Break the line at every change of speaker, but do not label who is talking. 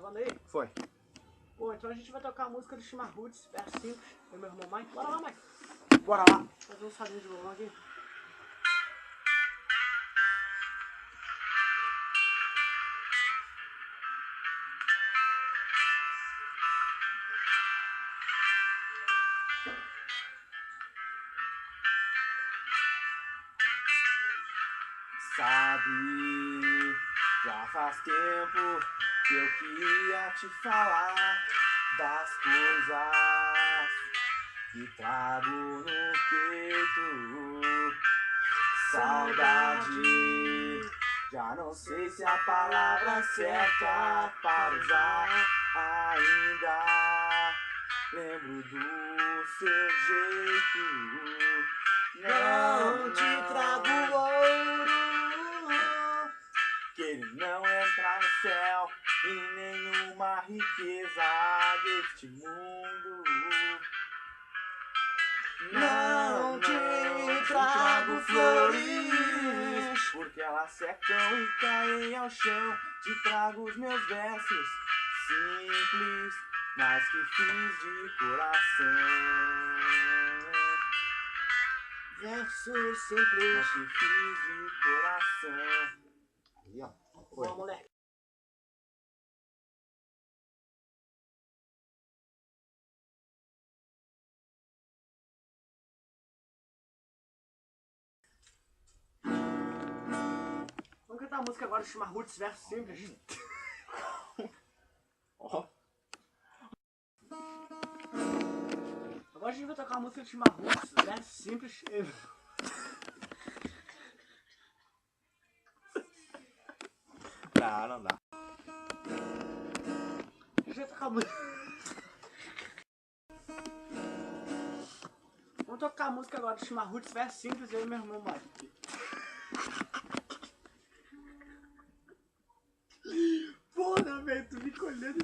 gravando aí?
Foi.
Pô, então a gente vai tocar a música do Chima Roots, verso simples. Eu e meu irmão Mike. Bora lá, Mike.
Bora lá.
Fazer um sadinho de violão aqui.
Sabe, já faz tempo que eu queria te falar das coisas que trago no peito. Saudade, já não sei se a palavra certa para usar ainda. Lembro do seu jeito. Não te trago ouro, que ele não entra no céu e nenhuma riqueza deste mundo. Não te trago flores, porque elas secam e caem ao chão. Te trago os meus versos simples, mas que fiz de coração.
Verso simples.
Mas que fiz de coração. Aí, ó.
Boa, moleque. Vamos cantar a música agora do Chima Roots, verso simples.
Ó.
Agora a gente vai tocar a música do Chima Roots, verso simples.
Não dá.
A gente vai tocar a música. Vamos tocar a música agora do Chima Roots, verso simples, eu e meu irmão Mike. Porra, velho, tu fica olhando